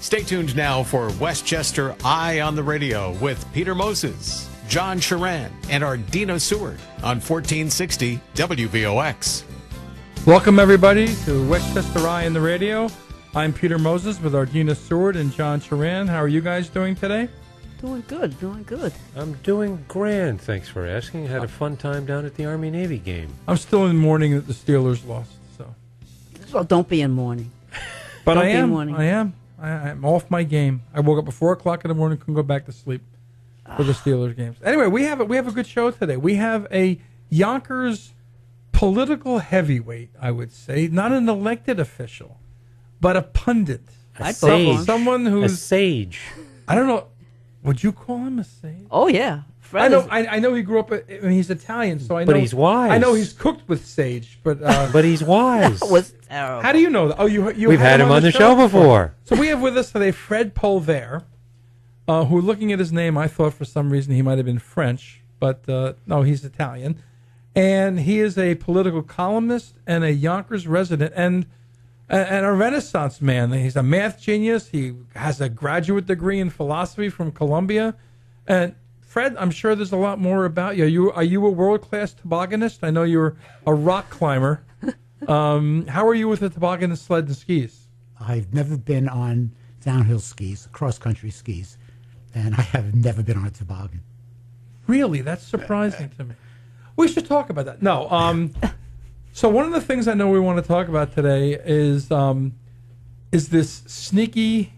Stay tuned now for Westchester Eye on the Radio with Peter Moses, John Sharan, and Ardina Seward on 1460 WVOX. Welcome, everybody, to Westchester Eye on the Radio. I'm Peter Moses with Ardina Seward and John Sharan. How are you guys doing today? Doing good, doing good. I'm doing grand, thanks for asking. Had a fun time down at the Army-Navy game. I'm still in mourning that the Steelers lost. Well, don't be in mourning. But Don't I be in am. mourning. I'm off my game. I woke up at 4 o'clock in the morning, couldn't go back to sleep for the Steelers games. Anyway, we have a good show today. We have a Yonkers political heavyweight, I would say, not an elected official, but a pundit. A sage. Someone who's a sage. I don't know. Would you call him a sage? Oh, yeah. I know. I know he grew up. He's Italian, so I know. But he's wise. I know he's cooked with sage, but but he's wise. That was terrible. How do you know that? Oh, you. We've had him on the show before. So we have with us today Fred Polvere, who, looking at his name, I thought for some reason he might have been French, but no, he's Italian, and he is a political columnist and a Yonkers resident and a Renaissance man. He's a math genius. He has a graduate degree in philosophy from Columbia, and Fred, I'm sure there's a lot more about you. Are you a world-class tobogganist? I know you're a rock climber. How are you with the toboggan and sled and skis? I've never been on downhill skis, cross-country skis, and I have never been on a toboggan. Really? That's surprising to me. We should talk about that. No. So one of the things I know we want to talk about today is this sneaky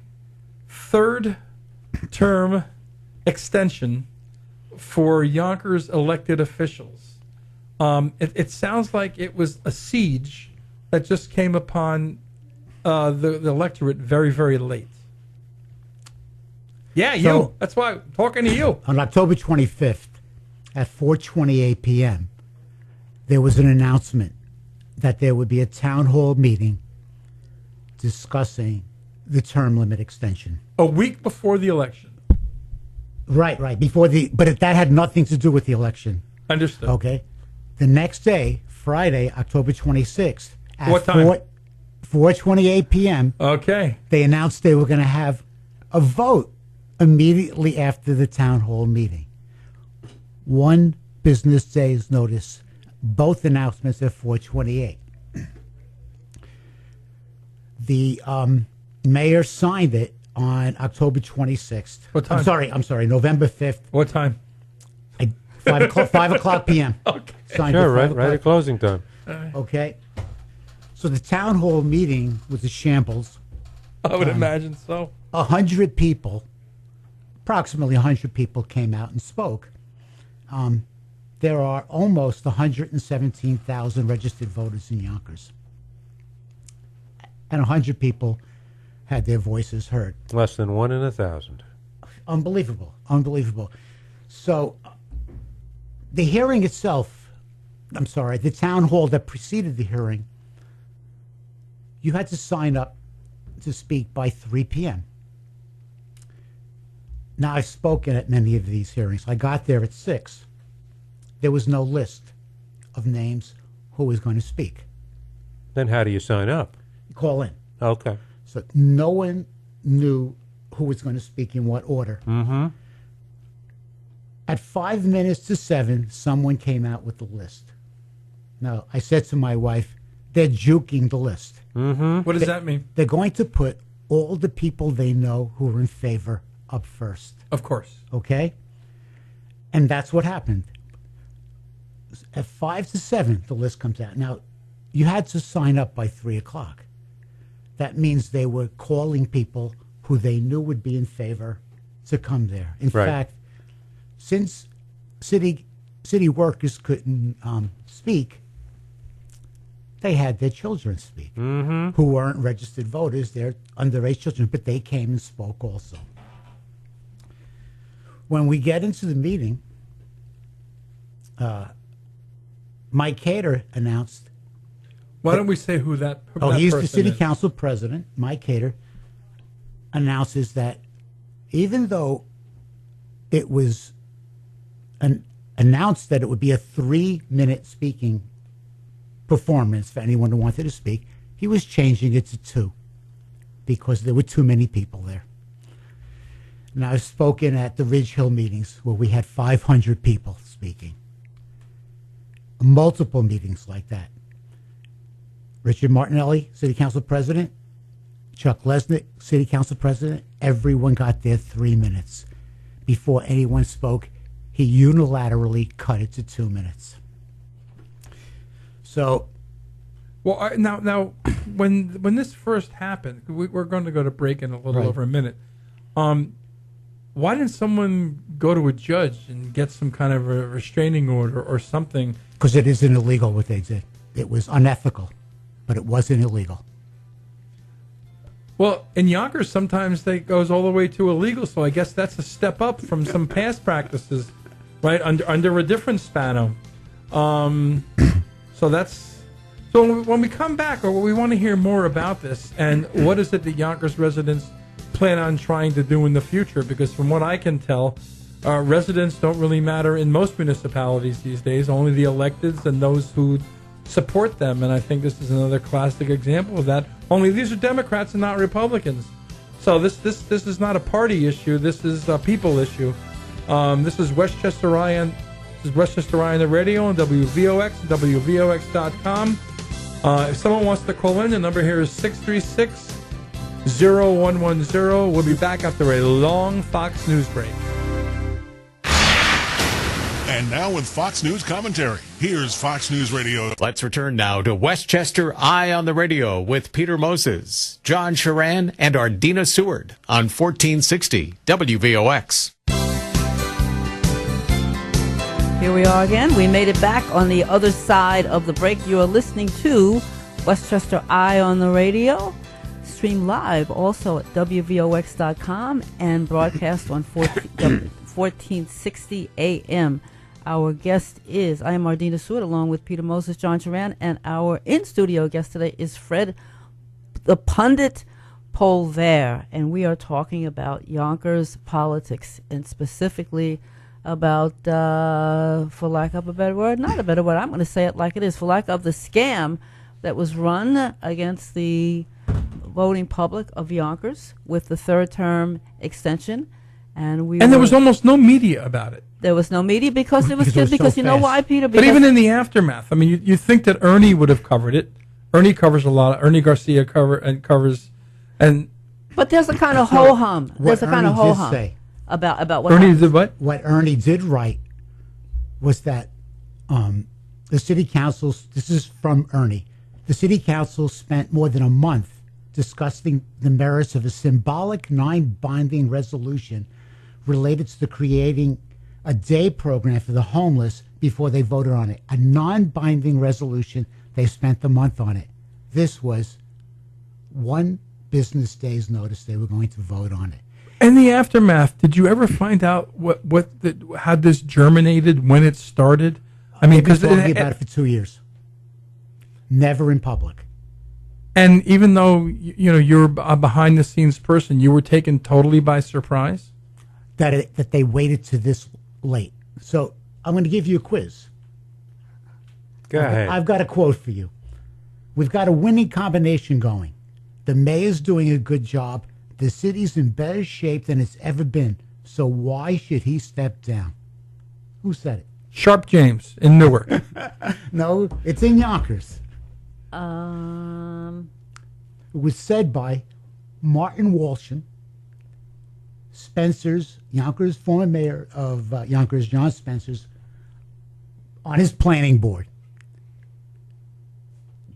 third-term extension for Yonkers elected officials. It sounds like it was a siege that just came upon the electorate very, very late. Yeah, you. That's why I'm talking to you. On October 25th at 4:28 p.m., there was an announcement that there would be a town hall meeting discussing the term limit extension. A week before the election. Right. But that had nothing to do with the election. Understood. Okay. The next day, Friday, October 26th, at what time? 4:28 p.m. Okay. They announced they were going to have a vote immediately after the town hall meeting. 1 business day's notice. Both announcements at 4:28. The mayor signed it on October 26th. What time? I'm sorry, November 5th. What time? 5 o'clock p.m. Okay. Signed Sure, at 5 right at closing time. Okay. So the town hall meeting was a shambles. I would imagine so. 100 people, approximately 100 people came out and spoke. There are almost 117,000 registered voters in Yonkers. And 100 people had their voices heard. Less than 1 in 1,000. Unbelievable. So the hearing itself, the town hall that preceded the hearing, you had to sign up to speak by 3 p.m. Now, I've spoken at many of these hearings. I got there at 6. There was no list of names who was going to speak. Then how do you sign up? Call in. Okay. So no one knew who was going to speak in what order. Mm-hmm. At 5 minutes to 7, someone came out with the list. Now, I said to my wife, they're juking the list. Mm-hmm. What does that mean? They're going to put all the people they know who are in favor up first. Of course. Okay? And that's what happened. At 5 to 7, the list comes out. Now, you had to sign up by 3 o'clock. That means they were calling people who they knew would be in favor to come there. In fact, since city workers couldn't speak, they had their children speak, who weren't registered voters. They're underage children, but they came and spoke also. When we get into the meeting, Mike Cater announced. Why don't we say who that? He's the person city is? council president. Mike Cater announces that even though it was announced that it would be a 3-minute speaking performance for anyone who wanted to speak, he was changing it to 2 because there were too many people there. And I've spoken at the Ridge Hill meetings where we had 500 people speaking. Multiple meetings like that. Richard Martinelli, City Council President, Chuck Lesnick, City Council President, everyone got their 3 minutes. Before anyone spoke, he unilaterally cut it to 2 minutes. So, Well, now, when this first happened, we're going to go to break in a little over a minute. Why didn't someone go to a judge and get some kind of a restraining order or something? because it isn't illegal what they did. It was unethical, but it wasn't illegal. Well, in Yonkers, sometimes that goes all the way to illegal, so I guess that's a step up from some past practices, right, under a different Spano. So when we come back, we want to hear more about this, and what is it that Yonkers residents plan on trying to do in the future, because from what I can tell, residents don't really matter in most municipalities these days, only the electeds and those who support them, and I think this is another classic example of that. Only these are Democrats and not Republicans. So this is not a party issue. This is a people issue. This is Westchester Eye on the radio on WVOX and WVOX.com. If someone wants to call in, the number here is 636-0110. We'll be back after a long Fox News break. And now with Fox News commentary, here's Fox News Radio. Let's return now to Westchester Eye on the Radio with Peter Moses, John Sharan, and Ardina Seward on 1460 WVOX. Here we are again. We made it back on the other side of the break. You are listening to Westchester Eye on the Radio, stream live also at WVOX.com and broadcast on 1460 AM. Our guest is, I am Ardina Seward, along with Peter Moses, John Charan, and our in-studio guest today is Fred, the pundit Polvere, and we are talking about Yonkers politics, and specifically about, for lack of a better word, not a better word, I'm going to say it like it is, for lack of the scam that was run against the voting public of Yonkers with the third-term extension. And there was almost no media about it. There was no media because it was so because you know fast. why, Peter? But even in the aftermath, I mean, you think that Ernie would have covered it. Ernie covers a lot. Ernie Garcia covers. But there's a kind of ho-hum. There's a kind of Ernie did ho-hum say, about what Ernie happened. did what? what Ernie did write was that the city council, this is from Ernie, the city council spent more than a month discussing the merits of a symbolic non-binding resolution related to the creating a day program for the homeless before they voted on it. A non-binding resolution. They spent the month on it. This was one business day's notice they were going to vote on it. In the aftermath, did you ever find out how this germinated, when it started? I mean, Because because talking about it for 2 years. Never in public. and even though you're a behind the scenes person, you were taken totally by surprise. That they waited to this late. So I'm going to give you a quiz. Go ahead. I've got a quote for you. We've got a winning combination going. The mayor's doing a good job. The city's in better shape than it's ever been. So why should he step down? Who said it? Sharp James in Newark. No, it's in Yonkers. It was said by Martin Walsham, Yonkers, former mayor of Yonkers, John Spencer's, on his planning board.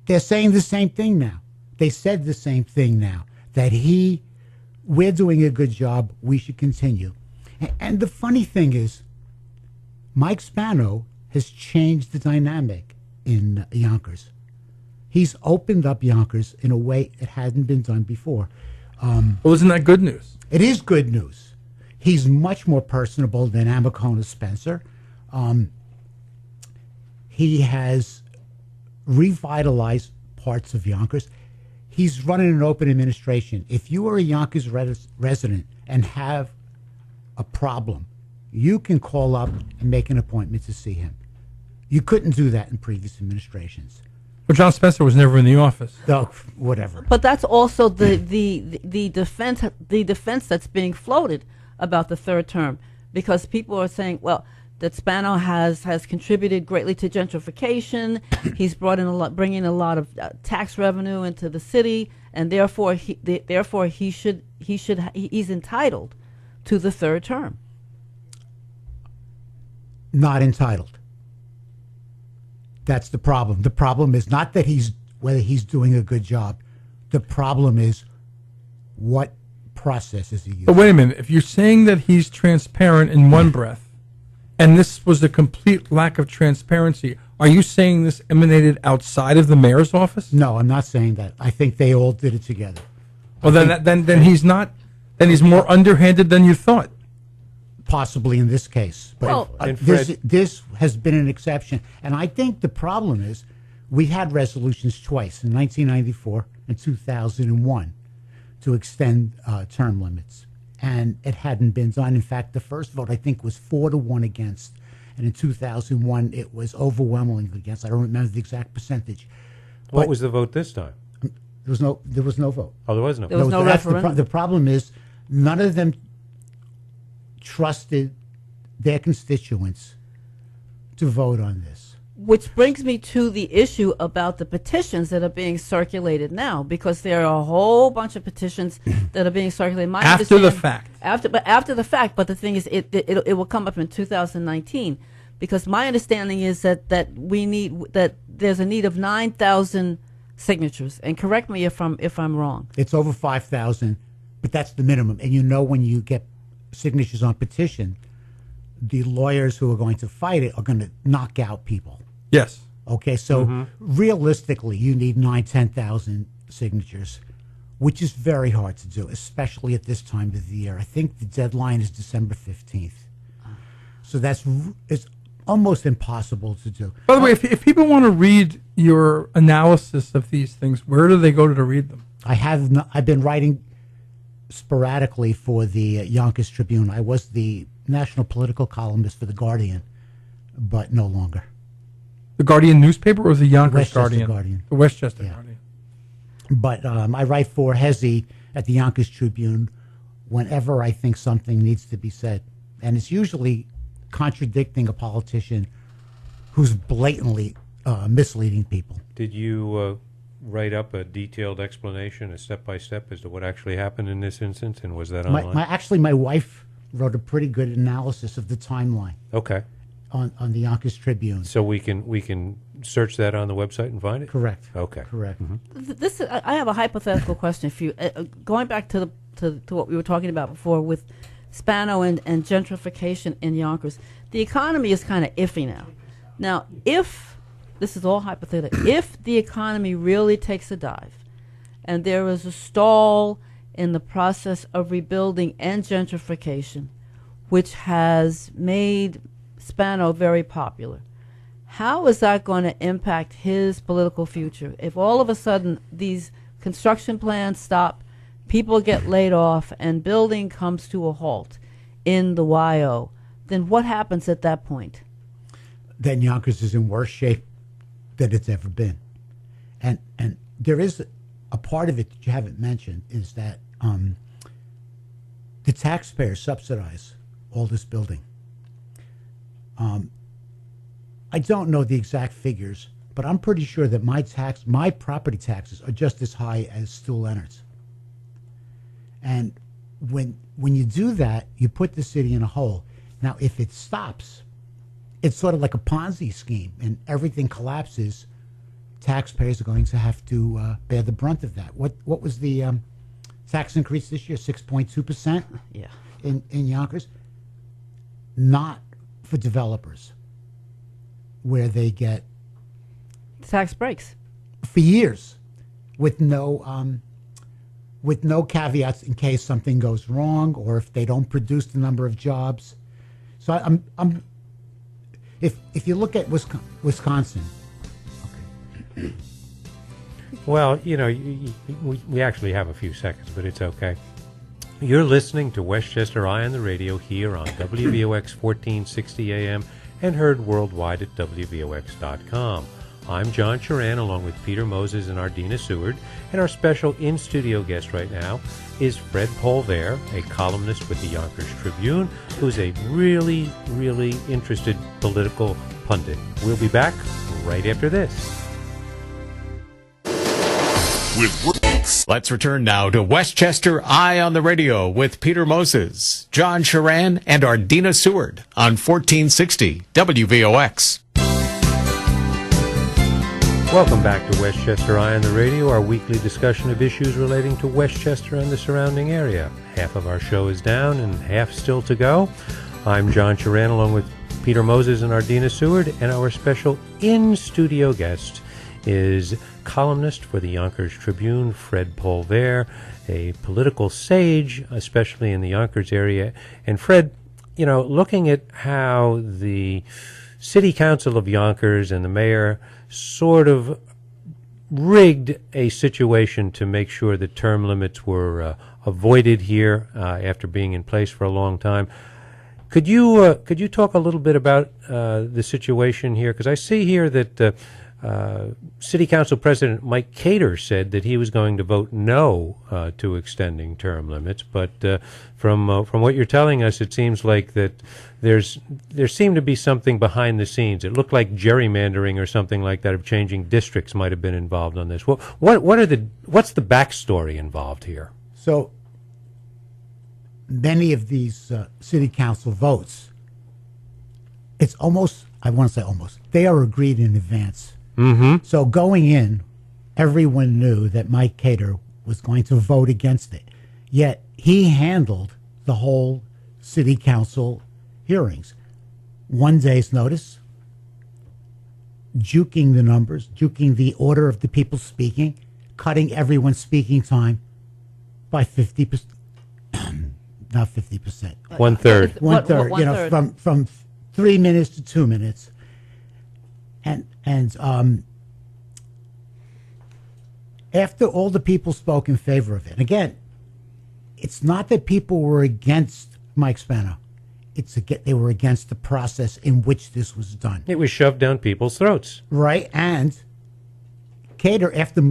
They're saying the same thing now. They said the same thing now, that we're doing a good job, we should continue. And the funny thing is, Mike Spano has changed the dynamic in Yonkers. He's opened up Yonkers in a way it hadn't been done before. Well, isn't that good news? It is good news. He's much more personable than Amicona Spencer. He has revitalized parts of Yonkers. He's running an open administration. If you are a Yonkers resident and have a problem, you can call up and make an appointment to see him. You couldn't do that in previous administrations. Well, John Spencer was never in the office. So, whatever. But that's also the defense that's being floated about the third term, because people are saying, well, that Spano has contributed greatly to gentrification. He's bringing a lot of tax revenue into the city, and therefore he's entitled to the third term. Not entitled. That's the problem. The problem is not that whether he's doing a good job. The problem is what process is he using. But wait a minute. If you're saying that he's transparent in one breath, and this was a complete lack of transparency, are you saying this emanated outside of the mayor's office? No, I'm not saying that. I think they all did it together. Well, then he's not. Then he's more underhanded than you thought. Possibly in this case, but this has been an exception. And I think the problem is we had resolutions twice, in 1994 and 2001, to extend term limits. And it hadn't been done. In fact, the first vote, I think, was 4-1 against. And in 2001, it was overwhelmingly against. I don't remember the exact percentage. What was the vote this time? There was no vote. Oh, there was no. There was no referendum. The problem is none of them trusted their constituents to vote on this. Which brings me to the issue about the petitions that are being circulated now, because there are a whole bunch of petitions that are being circulated. After the fact. After the fact, but the thing is, it will come up in 2019, because my understanding is that there's a need of 9,000 signatures. And correct me if I'm wrong. It's over 5,000, but that's the minimum. And you know, when you get signatures on petition, the lawyers who are going to fight it are going to knock out people. Yes. Okay, so realistically, you need 10,000 signatures, which is very hard to do, especially at this time of the year. I think the deadline is December 15th. So it's almost impossible to do. By the way, if people want to read your analysis of these things, where do they go to read them? I've been writing sporadically for the Yonkers Tribune. I was the national political columnist for The Guardian, but no longer. The Guardian newspaper or the Yonkers Westchester Guardian? The Westchester Guardian. But I write for Hezzy at the Yonkers Tribune whenever I think something needs to be said. And it's usually contradicting a politician who's blatantly misleading people. Did you write up a detailed explanation, a step-by-step, as to what actually happened in this instance, and was that online? My wife wrote a pretty good analysis of the timeline. Okay. On the Yonkers Tribune. So we can search that on the website and find it? Correct. Okay. Correct. Mm-hmm. I have a hypothetical question for you. Going back to what we were talking about before with Spano and gentrification in Yonkers, the economy is kind of iffy now. Now, if this is all hypothetical, if the economy really takes a dive, and there is a stall in the process of rebuilding and gentrification, which has made Spano very popular, how is that going to impact his political future? If all of a sudden these construction plans stop, people get laid off, and building comes to a halt in the YO, then what happens at that point? Then Yonkers is in worse shape than it's ever been. And there is a part of it that you haven't mentioned, is that the taxpayers subsidize all this building. I don't know the exact figures, but I'm pretty sure that my property taxes are just as high as Stu Leonard's. And when you do that, you put the city in a hole. Now, if it stops, it's sort of like a Ponzi scheme, and everything collapses. Taxpayers are going to have to bear the brunt of that. What was the tax increase this year? 6.2%. Yeah. In Yonkers, not for developers, where they get tax breaks for years with no caveats in case something goes wrong or if they don't produce the number of jobs. So I'm if you look at Wisconsin. Okay. Well, we actually have a few seconds, but it's okay. You're listening to Westchester Eye on the radio here on WVOX 1460 AM and heard worldwide at WVOX.com. I'm John Charan, along with Peter Moses and Ardina Seward, and our special in-studio guest right now is Fred Polvere, a columnist with the Yonkers Tribune, who's a really, really interested political pundit. We'll be back right after this. Let's return now to Westchester Eye on the Radio with Peter Moses, John Charan, and Ardina Seward on 1460 WVOX. Welcome back to Westchester Eye on the Radio, our weekly discussion of issues relating to Westchester and the surrounding area. Half of our show is down and half still to go. I'm John Charan, along with Peter Moses and Ardina Seward, and our special in-studio guest is columnist for the Yonkers Tribune, Fred Polvere, a political sage, especially in the Yonkers area. And Fred, you know, looking at how the City Council of Yonkers and the mayor sort of rigged a situation to make sure that term limits were avoided here after being in place for a long time. Could you talk a little bit about the situation here? Because I see here that City Council President Mike Cater said that he was going to vote no to extending term limits, but from what you're telling us, it seems like that there seemed to be something behind the scenes. It looked like gerrymandering or something like that, of changing districts, might have been involved on this. What's the backstory involved here? So many of these city council votes, it's almost, I want to say almost, they are agreed in advance. Mm-hmm. So going in, everyone knew that Mike Cater was going to vote against it. Yet he handled the whole city council hearings. 1 day's notice, juking the numbers, juking the order of the people speaking, cutting everyone's speaking time by 50%. Not 50%. 1/3. One third. You know, from 3 minutes to 2 minutes. And after all the people spoke in favor of it, and again, it's not that people were against Mike Spano. They were against the process in which this was done. It was shoved down people's throats. Right, and Cater, after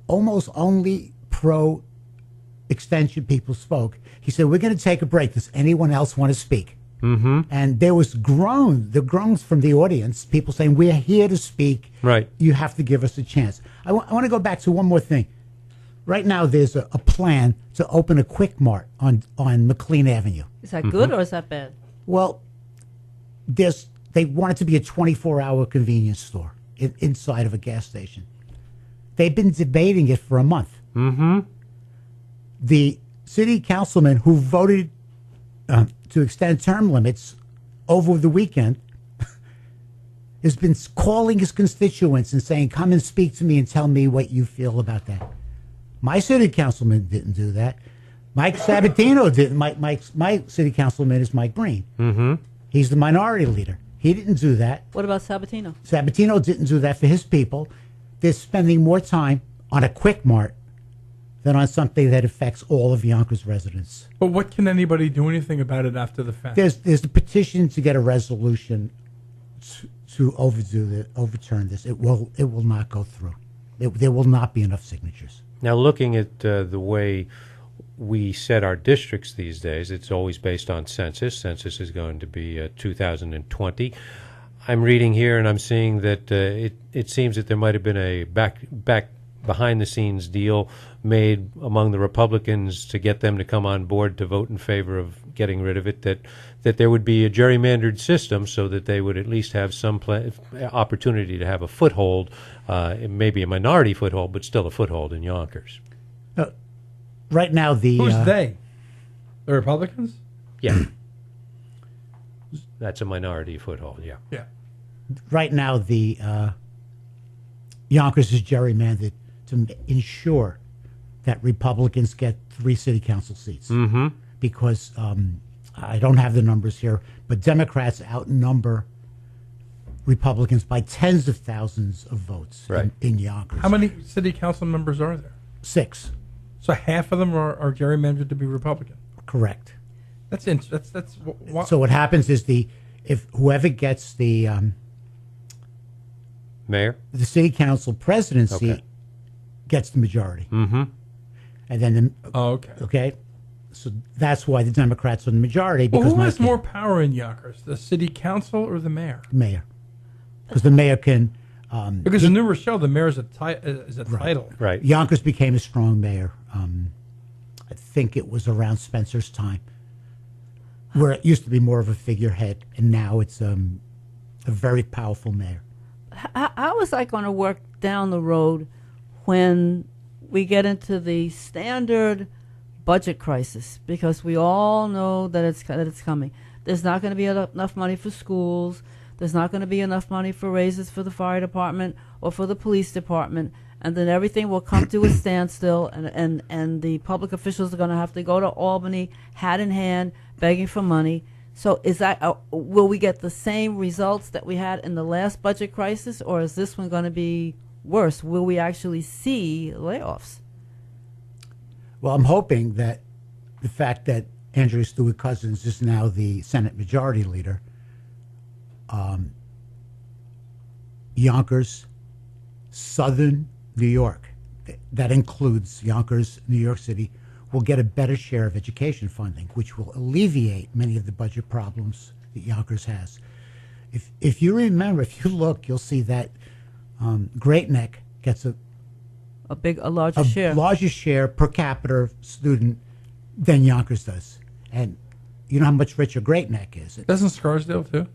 almost only pro-extension people spoke, he said, we're going to take a break. Does anyone else want to speak? Mm-hmm. And there was groans from the audience, people saying, we're here to speak. Right. You have to give us a chance. I want to go back to one more thing. Right now, there's a plan to open a Quick Mart on McLean Avenue. Is that good or is that bad? Well, they want it to be a 24-hour convenience store inside of a gas station. They've been debating it for a month. Mm-hmm. The city councilman who voted to extend term limits over the weekend has been calling his constituents and saying, come and speak to me and tell me what you feel about that. My city councilman didn't do that. Mike Sabatino didn't. My city councilman is Mike Green. Mm-hmm. He's the minority leader. He didn't do that. What about Sabatino? Sabatino didn't do that for his people. They're spending more time on a Quick Mart than on something that affects all of Yonkers residents. But what can anybody do anything about it after the fact? There's a petition to get a resolution to overturn this. It will not go through. There will not be enough signatures. Now, looking at the way we set our districts these days, it's always based on census. Census is going to be 2020. I'm reading here and I'm seeing that it seems that there might have been a back behind-the-scenes deal made among the Republicans to get them to come on board to vote in favor of getting rid of it, that there would be a gerrymandered system so that they would at least have some opportunity to have a foothold, maybe a minority foothold, but still a foothold in Yonkers. Right now, Who's they? The Republicans? Yeah. That's a minority foothold, yeah. Yeah. Right now, the Yonkers is gerrymandered to ensure that Republicans get 3 city council seats. Mm-hmm. Because I don't have the numbers here, but Democrats outnumber Republicans by tens of thousands of votes in Yonkers. How many city council members are there? 6. So half of them are gerrymandered to be Republican. Correct. That's so what happens is if whoever gets the Mayor? The city council presidency Okay. gets the majority. Mm-hmm. And then, Okay. so that's why the Democrats are the majority. Well, Because who Mike has more power in Yonkers, the city council or the mayor? mayor. Because the mayor can... Because in New Rochelle, the mayor is a title. Right. Yonkers became a strong mayor. I think it was around Spencer's time, where it used to be more of a figurehead, and now it's a very powerful mayor. How is that going to work down the road when we get into the standard budget crisis? Because we all know that it's coming. There's not going to be enough money for schools. There's not going to be enough money for raises for the fire department or for the police department, and then everything will come to a standstill, and the public officials are going to have to go to Albany, hat in hand, begging for money. So is that will we get the same results that we had in the last budget crisis, or is this one going to be worse? Will we actually see layoffs? Well, I'm hoping that the fact that Andrea Stewart Cousins is now the Senate Majority Leader, Yonkers, Southern New York, that includes Yonkers, New York City, will get a better share of education funding, which will alleviate many of the budget problems that Yonkers has. If you remember, if you look, you'll see that Great Neck gets a larger share per capita student than Yonkers does. And you know how much richer Great Neck is. Doesn't Scarsdale too?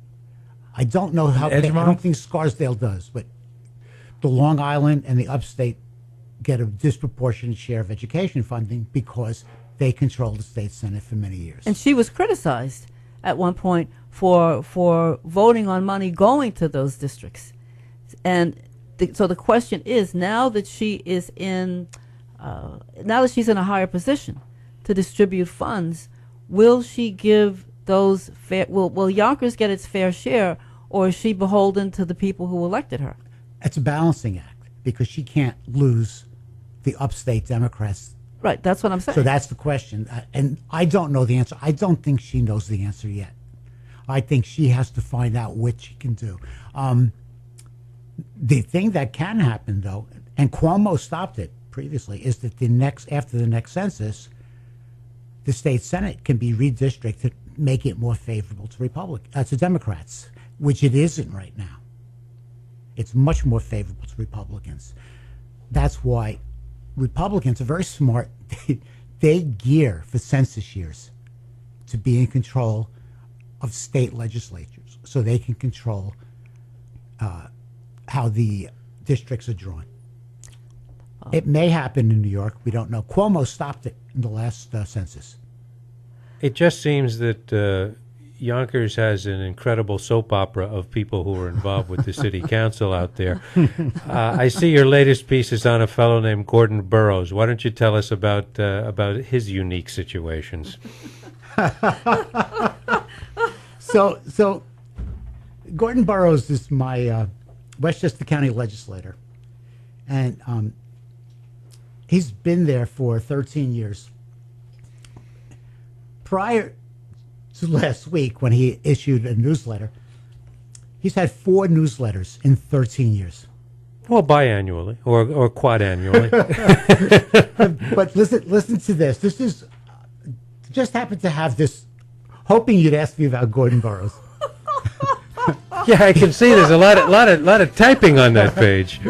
I don't know how. I don't think Scarsdale does, but the Long Island and the Upstate get a disproportionate share of education funding because they control the state senate for many years. And she was criticized at one point for voting on money going to those districts. And so the question is, now that she's in a higher position to distribute funds, will she give those fair? Will Yonkers get its fair share, or is she beholden to the people who elected her? It's a balancing act because she can't lose the upstate Democrats. Right, that's what I'm saying. So that's the question, and I don't know the answer. I don't think she knows the answer yet. I think she has to find out what she can do. The thing that can happen, though, and Cuomo stopped it previously, is that after the next census, the state senate can be redistricted to make it more favorable to Democrats, which it isn't right now. It's much more favorable to Republicans. That's why Republicans are very smart. They gear for census years to be in control of state legislatures so they can control how the districts are drawn. It may happen in New York. We don't know. Cuomo stopped it in the last census. It just seems that Yonkers has an incredible soap opera of people who are involved with the city council out there. I see your latest piece is on a fellow named Gordon Burroughs. Why don't you tell us about his unique situations? So Gordon Burroughs is my Westchester County legislator, and he's been there for 13 years. Prior to last week, when he issued a newsletter, he's had 4 newsletters in 13 years. Well, biannually or quadannually. But listen to this. This is just happened to have this. Hoping you'd ask me about Gordon Burroughs. Yeah, I can see there's a lot of typing on that page.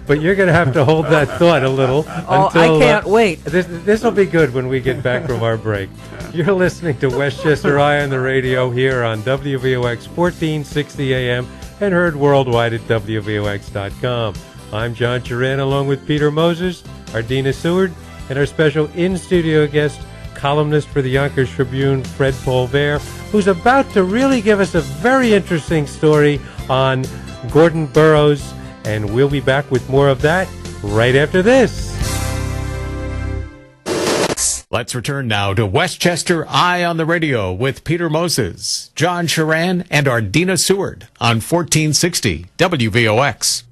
But you're going to have to hold that thought a little. Until, I can't wait. This will be good when we get back from our break. You're listening to Westchester Eye on the radio here on WVOX 1460 AM and heard worldwide at WVOX.com. I'm John Charan along with Peter Moses, Ardina Seward, and our special in-studio guest, columnist for the Yonkers Tribune, Fred Polvere, who's about to really give us a very interesting story on Gordon Burroughs, and we'll be back with more of that right after this. Let's return now to Westchester Eye on the Radio with Peter Moses, John Charan, and Ardina Seward on 1460 WVOX.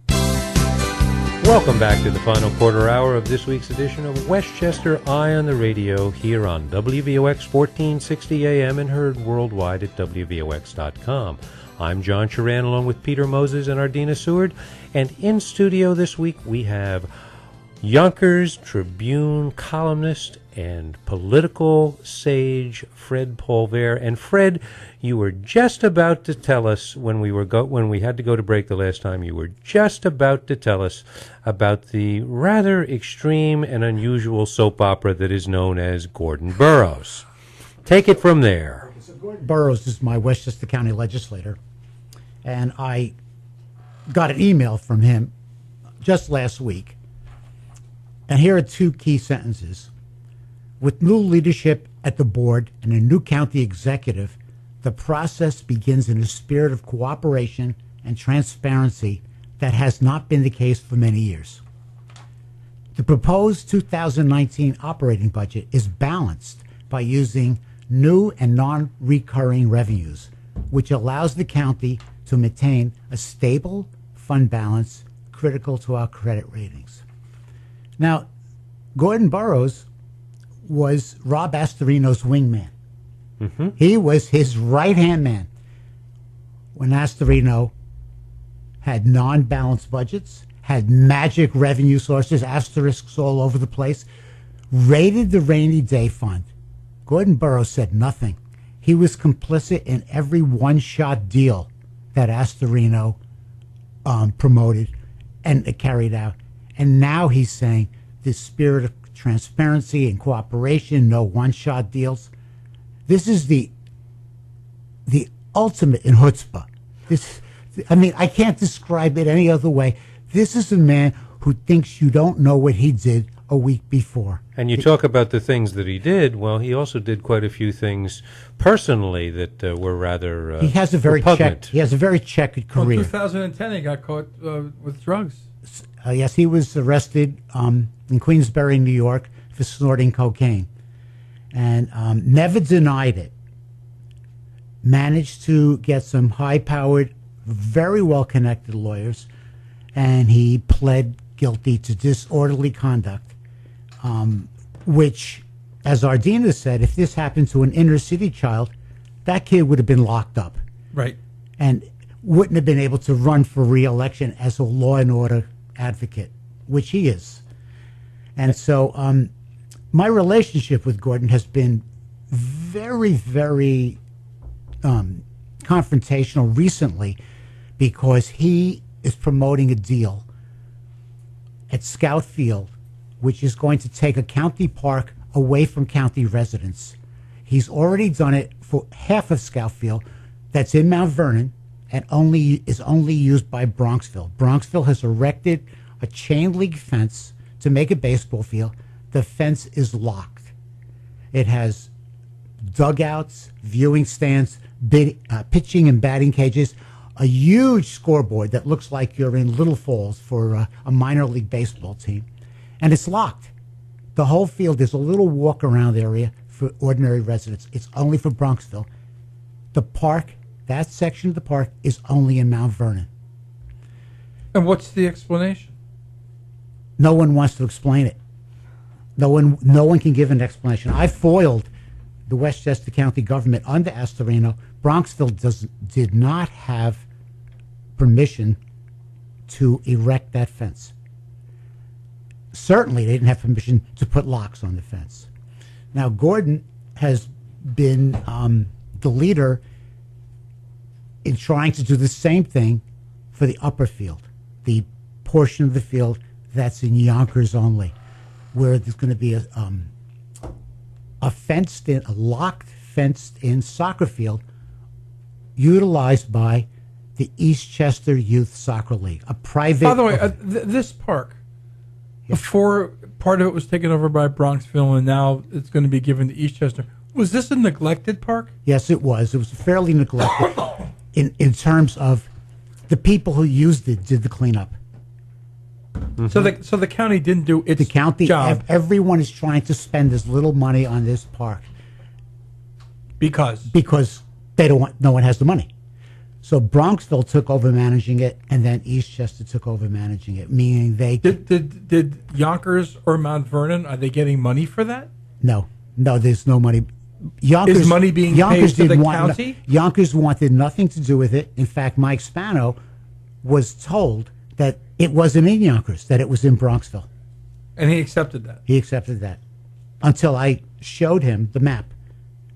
Welcome back to the final quarter hour of this week's edition of Westchester Eye on the Radio here on WVOX 1460 AM and heard worldwide at WVOX.com. I'm John Charan along with Peter Moses and Ardina Seward. And in studio this week we have Yonkers Tribune columnist and political sage Fred Polvere. And Fred, you were just about to tell us when we had to go to break the last time, you were just about to tell us about the rather extreme and unusual soap opera that is known as Gordon Burroughs. Take it from there. So Gordon Burroughs is my Westchester County legislator, and I got an email from him just last week. And here are two key sentences. With new leadership at the board and a new county executive, the process begins in a spirit of cooperation and transparency that has not been the case for many years. The proposed 2019 operating budget is balanced by using new and non-recurring revenues, which allows the county to maintain a stable fund balance critical to our credit ratings. Now, Gordon Burroughs was Rob Astorino's wingman. Mm-hmm. He was his right-hand man when Astorino had non-balanced budgets, had magic revenue sources, asterisks all over the place, raided the rainy day fund. Gordon Burroughs said nothing. He was complicit in every one-shot deal that Astorino promoted and carried out. And now he's saying this spirit of transparency and cooperation, no one-shot deals. This is the ultimate in chutzpah. I can't describe it any other way. This is a man who thinks you don't know what he did a week before. And you talk about the things that he did. Well, he also did quite a few things personally that were rather he has a very repugnant. He has a very checkered career. In 2010, he got caught with drugs. Yes, he was arrested in Queensbury, New York, for snorting cocaine, and never denied it. Managed to get some high-powered, very well-connected lawyers, and he pled guilty to disorderly conduct, which, as Ardina said, if this happened to an inner-city child, that kid would have been locked up. Right. And wouldn't have been able to run for re-election as a law and order advocate, which he is. And so my relationship with Gordon has been very, very confrontational recently, because he is promoting a deal at Scout Field, which is going to take a county park away from county residents. He's already done it for half of Scout Field that's in Mount Vernon and is only used by Bronxville. Bronxville has erected a chain link fence to make a baseball field. The fence is locked. It has dugouts, viewing stands, pitching and batting cages, a huge scoreboard that looks like you're in Little Falls for a minor league baseball team, and it's locked. The whole field is a little walk-around area for ordinary residents. It's only for Bronxville. The park, that section of the park, is only in Mount Vernon. And what's the explanation? No one wants to explain it. No one can give an explanation. I foiled the Westchester County government under Astorino. Bronxville did not have permission to erect that fence. Certainly, they didn't have permission to put locks on the fence. Now, Gordon has been the leader in trying to do the same thing for the upper field, the portion of the field that's in Yonkers only, where there's going to be a locked, fenced-in soccer field utilized by the Eastchester Youth Soccer League, a private... By the way, this park, before part of it was taken over by Bronxville and now it's going to be given to Eastchester, was this a neglected park? Yes, it was. It was fairly neglected in terms of the people who used it did the cleanup. Mm-hmm. So the county didn't do its the county, job. Everyone is trying to spend as little money on this park because they don't want. No one has the money. So Bronxville took over managing it, and then Eastchester took over managing it. Meaning they did Yonkers or Mount Vernon, are they getting money for that? No, there's no money. Yonkers, Is money being paid to the county? Yonkers wanted nothing to do with it. In fact, Mike Spano was told that it wasn't in Yonkers, that it was in Bronxville. And he accepted that. He accepted that until I showed him the map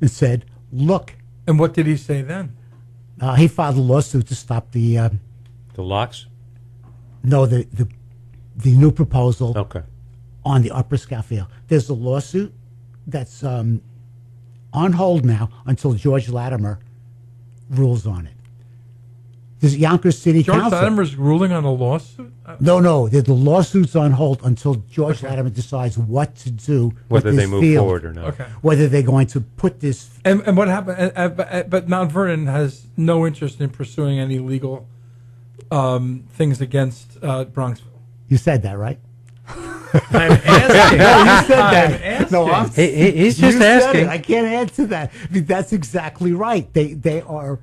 and said, look. And what did he say then? He filed a lawsuit to stop the locks? No, the new proposal Okay. on the Upper Scaffield. There's a lawsuit that's on hold now until George Latimer rules on it. There's Yonkers City George Council. Latimer's ruling on a lawsuit? No, the lawsuit's on hold until George Latimer decides what to do Whether with they this move field. forward or not. Okay. Whether they're going to put this. And what happened? But Mount Vernon has no interest in pursuing any legal things against Bronxville. You said that, right? I'm asking. No, you said that. I'm asking. No, I'm, He's just you said asking. it. I can't answer that. I mean, that's exactly right. They are.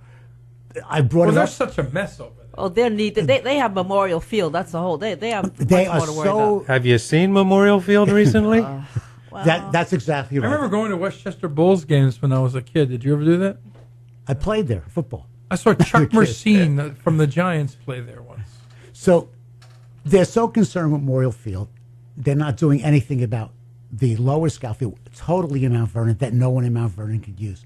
I brought Well, it they're up. such a mess over there. Oh, they have Memorial Field. That's the whole. They have They much are more to worry so. about. Have you seen Memorial Field recently? That's exactly I right. remember going to Westchester Bulls games when I was a kid. Did you ever do that? I played there football. I saw Chuck Kid. Mersine from the Giants play there once. So they're so concerned with Memorial Field, they're not doing anything about the lower Scaffield, totally in Mount Vernon, that no one in Mount Vernon could use.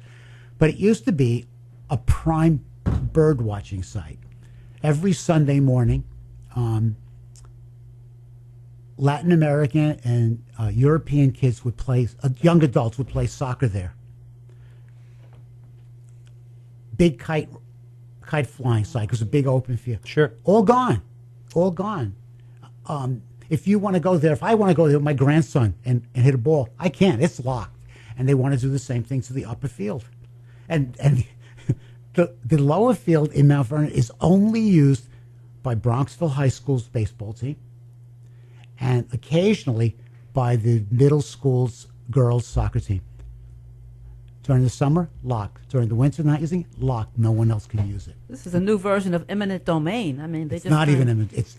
But it used to be a prime bird watching site. Every Sunday morning, Latin American and European kids would play, young adults would play soccer there. Big kite flying site, because a big open field. Sure. All gone. If you want to go there, if I want to go there with my grandson and hit a ball, I can't. It's locked. And they want to do the same thing to the upper field. And the lower field in Mount Vernon is only used by Bronxville High School's baseball team and occasionally by the middle school's girls' soccer team. During the summer, locked. During the winter, not using it, locked. No one else can use it. This is a new version of eminent domain. I mean, they It's just not kinda- even. It's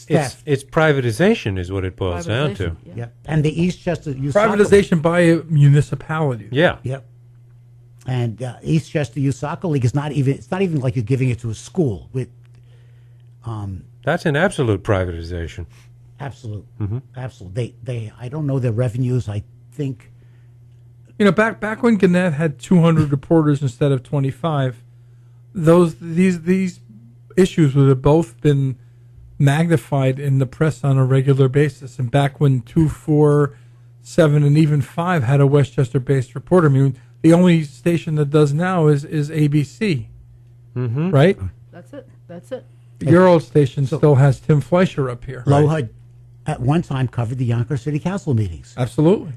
theft. It's privatization is what it boils down to. privatization, yeah. Yeah, and the Eastchester Youth Privatization by a municipality. Yeah. Yep. And Eastchester Youth Soccer League is not even. It's not even like you're giving it to a school. With That's an absolute privatization. absolute. They. I don't know their revenues. I think. You know, back when Gannett had 200 reporters instead of 25, these issues would have both been magnified in the press on a regular basis. And back when 2, 4, 7, and even 5 had a Westchester-based reporter, I mean, the only station that does now is ABC, right? That's it. That's it. Your old station still has Tim Fleischer up here. Low Right? HUD at one time covered the Yonkers City Council meetings. Absolutely.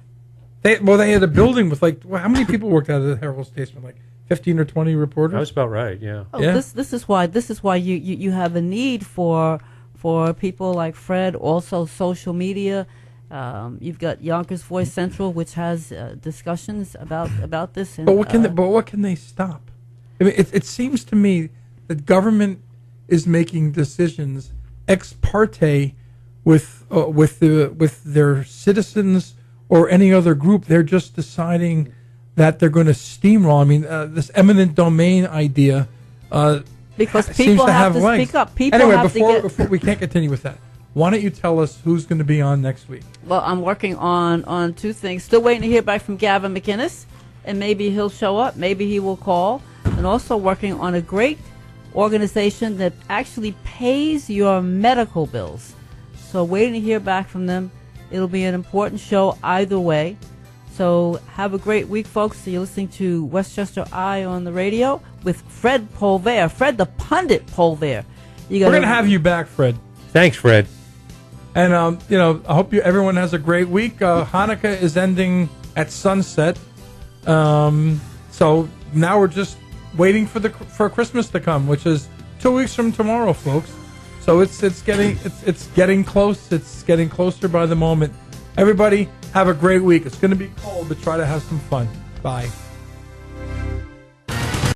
They had a building with how many people worked out of the Herald Station? Like 15 or 20 reporters? That was about right, yeah. Oh, Yeah. this is why you have a need for people like Fred. Also, social media. You've got Yonkers Voice Central, which has discussions about this. And, But what can they stop? I mean, it seems to me that government is making decisions ex parte with their citizens or any other group. They're just deciding that they're going to steamroll. I mean, this eminent domain idea because seems people to have to legs. speak up. People anyway, have before we can't continue with that, why don't you tell us who's going to be on next week? Well, I'm working on two things. Still waiting to hear back from Gavin McInnes, and maybe he'll show up. Maybe he will call. And also working on a great organization that actually pays your medical bills. So waiting to hear back from them. It'll be an important show either way. So have a great week, folks. So you're listening to Westchester Eye on the radio with Fred Polvere, Fred the pundit Polvere. We're going to have you back, Fred. Thanks, Fred. And I hope everyone has a great week. Hanukkah is ending at sunset, so now we're just waiting for Christmas to come, which is 2 weeks from tomorrow, folks. So it's getting close. It's getting closer by the moment. Everybody have a great week. It's going to be cold, but try to have some fun. Bye.